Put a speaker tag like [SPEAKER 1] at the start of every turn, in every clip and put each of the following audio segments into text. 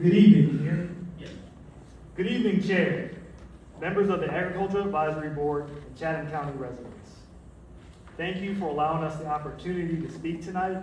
[SPEAKER 1] Good evening.
[SPEAKER 2] Yes.
[SPEAKER 3] Good evening, Chair, members of the Agricultural Advisory Board, and Chatham County residents. Thank you for allowing us the opportunity to speak tonight.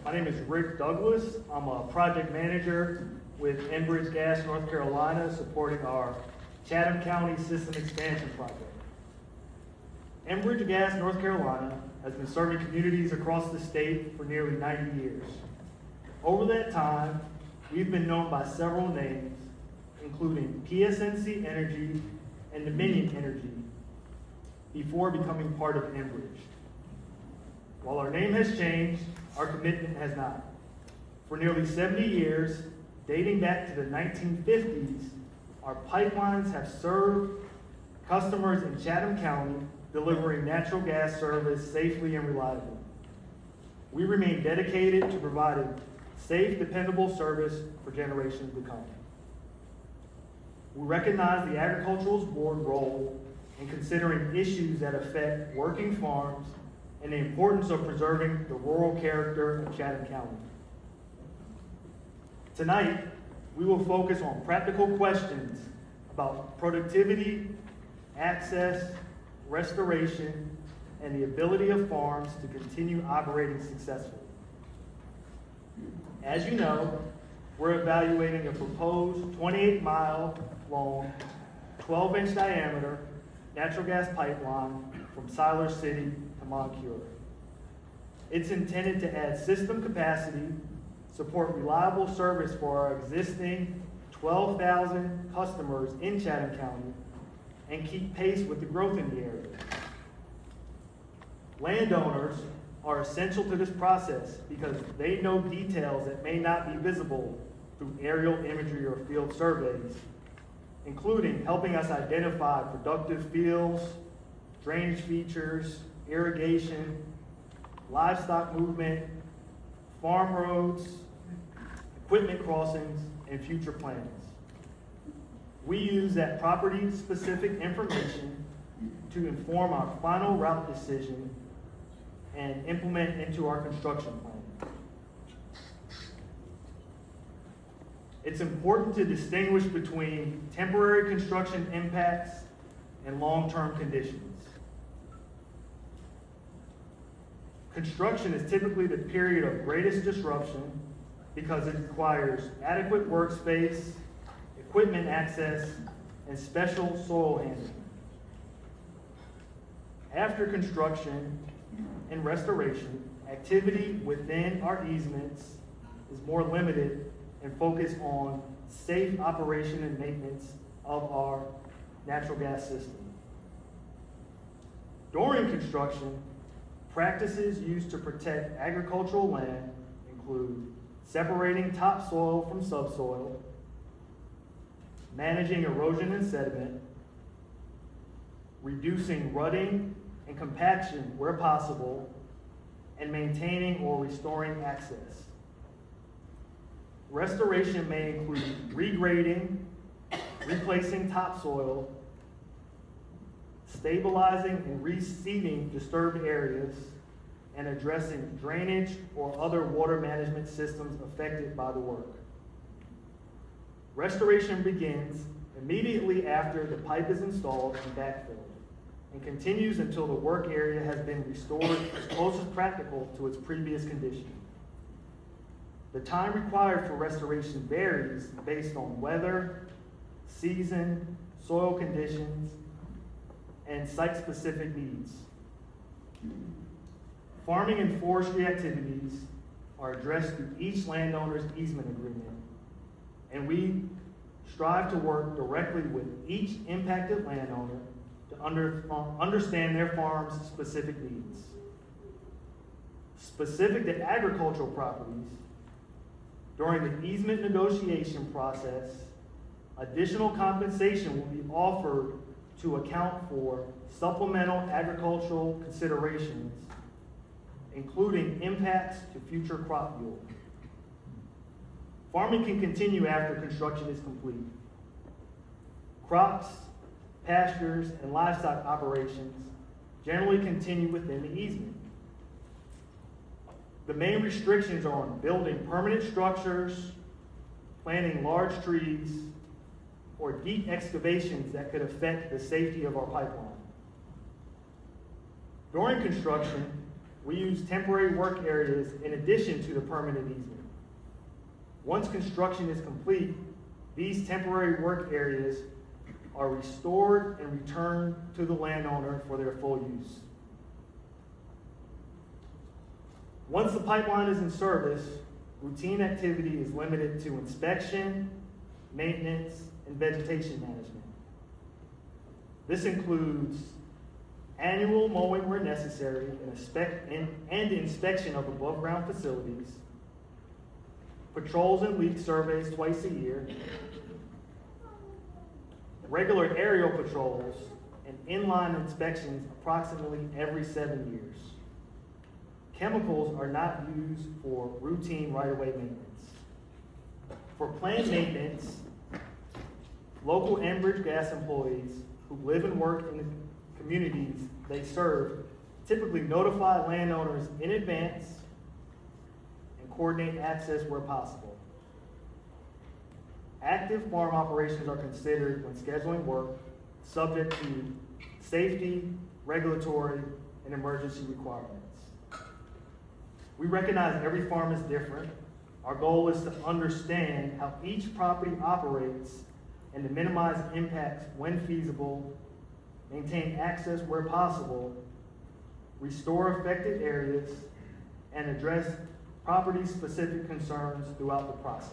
[SPEAKER 3] My name is Rick Douglas. I'm a project manager with Enbridge Gas North Carolina, supporting our Chatham County System Expansion Project. Enbridge Gas North Carolina has been serving communities across the state for nearly 90 years. Over that time, we've been known by several names, including PSNC Energy and Dominion Energy, before becoming part of Enbridge. While our name has changed, our commitment has not. For nearly 70 years, dating back to the 1950s, our pipelines have served customers in Chatham County, delivering natural gas service safely and reliably. We remain dedicated to providing safe, dependable service for generations to come. We recognize the Agricultural Board role in considering issues that affect working farms and the importance of preserving the rural character of Chatham County. Tonight, we will focus on practical questions about productivity, access, restoration, and the ability of farms to continue operating successfully. As you know, we're evaluating a proposed 28-mile long, 12-inch diameter natural gas pipeline from Siler City to Moncure. It's intended to add system capacity, support reliable service for our existing 12,000 customers in Chatham County, and keep pace with the growth in the area. Landowners are essential to this process because they know details that may not be visible through aerial imagery or field surveys, including helping us identify productive fields, drainage features, irrigation, livestock movement, farm roads, equipment crossings, and future plans. We use that property-specific information to inform our final route decision and implement into our construction plan. It's important to distinguish between temporary construction impacts and long-term conditions. Construction is typically the period of greatest disruption because it requires adequate workspace, equipment access, and special soil handling. After construction and restoration, activity within our easements is more limited and focused on safe operation and maintenance of our natural gas system. During construction, practices used to protect agricultural land include separating topsoil from subsoil, managing erosion and sediment, reducing rutting and compaction where possible, and maintaining or restoring access. Restoration may include regrading, replacing topsoil, stabilizing and reseeding disturbed areas, and addressing drainage or other water management systems affected by the work. Restoration begins immediately after the pipe is installed and backfilled, and continues until the work area has been restored as close as practical to its previous condition. The time required for restoration varies based on weather, season, soil conditions, and site-specific needs. Farming and forestry activities are addressed through each landowner's easement agreement, and we strive to work directly with each impacted landowner to understand their farm's specific needs. Specific to agricultural properties, during the easement negotiation process, additional compensation will be offered to account for supplemental agricultural considerations, including impacts to future crop yield. Farming can continue after construction is complete. Crops, pastures, and livestock operations generally continue within the easement. The main restrictions are on building permanent structures, planting large trees, or deep excavations that could affect the safety of our pipeline. During construction, we use temporary work areas in addition to the permanent easement. Once construction is complete, these temporary work areas are restored and returned to the landowner for their full use. Once the pipeline is in service, routine activity is limited to inspection, maintenance, and vegetation management. This includes annual mowing where necessary and inspection of above-ground facilities, patrols and leak surveys twice a year, regular aerial patrols, and inline inspections approximately every 7 years. Chemicals are not used for routine right-of-way maintenance. For planned maintenance, local Enbridge Gas employees who live and work in the communities they serve typically notify landowners in advance and coordinate access where possible. Active farm operations are considered when scheduling work, subject to safety, regulatory, and emergency requirements. We recognize every farm is different. Our goal is to understand how each property operates and to minimize impacts when feasible, maintain access where possible, restore affected areas, and address property-specific concerns throughout the process.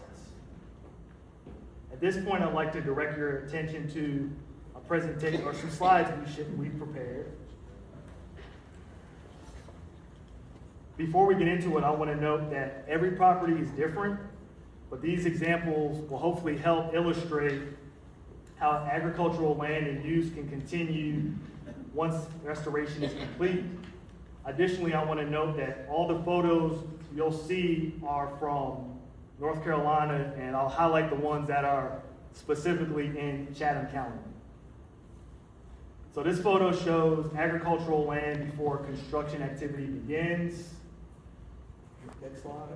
[SPEAKER 3] At this point, I'd like to direct your attention to a presentation or some slides we prepared. Before we get into it, I want to note that every property is different, but these examples will hopefully help illustrate how agricultural land and use can continue once restoration is complete. Additionally, I want to note that all the photos you'll see are from North Carolina, and I'll highlight the ones that are specifically in Chatham County. So this photo shows agricultural land before construction activity begins. Next slide.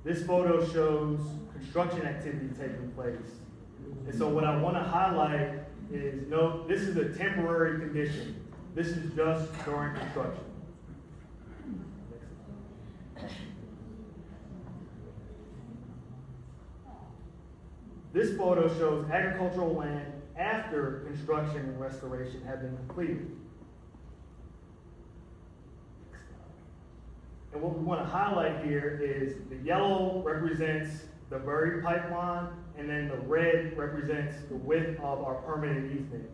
[SPEAKER 3] This photo shows construction activity taking place. And so what I want to highlight is, note, this is a temporary condition. This is just during construction. This photo shows agricultural land after construction and restoration have been completed. And what we want to highlight here is the yellow represents the buried pipeline, and then the red represents the width of our permanent easement.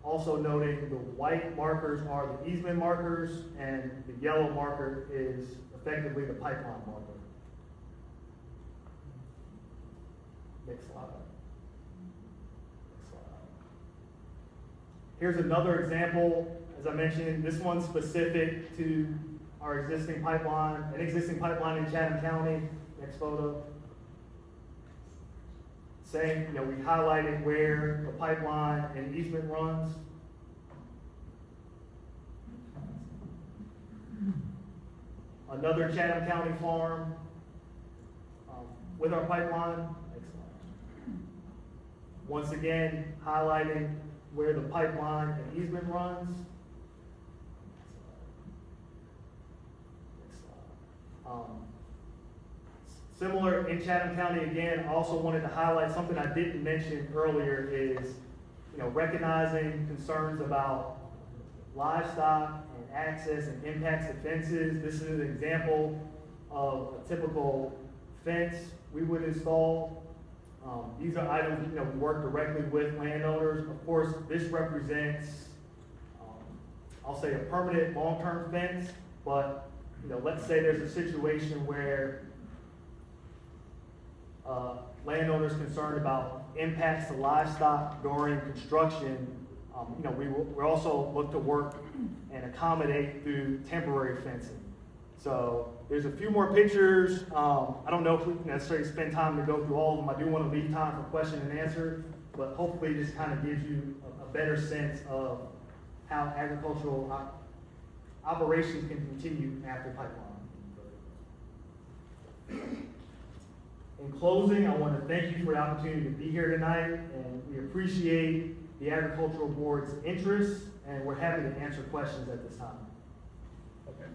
[SPEAKER 3] Also noting the white markers are the easement markers, and the yellow marker is effectively the pipeline marker. Next slide. Next slide. Here's another example. As I mentioned, this one's specific to our existing pipeline, an existing pipeline in Chatham County. Next photo. Same, we highlighted where the pipeline and easement runs. Another Chatham County farm with our pipeline. Next slide. Once again, highlighting where the pipeline and easement runs. Similar in Chatham County, again, I also wanted to highlight something I didn't mention earlier is, recognizing concerns about livestock and access and impacts to fences. This is an example of a typical fence we would install. These are items, we work directly with landowners. Of course, this represents, I'll say a permanent long-term fence, but let's say there's a situation where landowners concerned about impacts to livestock during construction. We also look to work and accommodate through temporary fencing. So there's a few more pictures. I don't know if we can necessarily spend time to go through all of them. I do want to leave time for question and answer, but hopefully this kind of gives you a better sense of how agricultural operations can continue after pipeline. closing, I want to thank you for the opportunity to be here tonight, and we appreciate the Agricultural Board's interest, and we're happy to answer questions at this time.
[SPEAKER 1] Okay.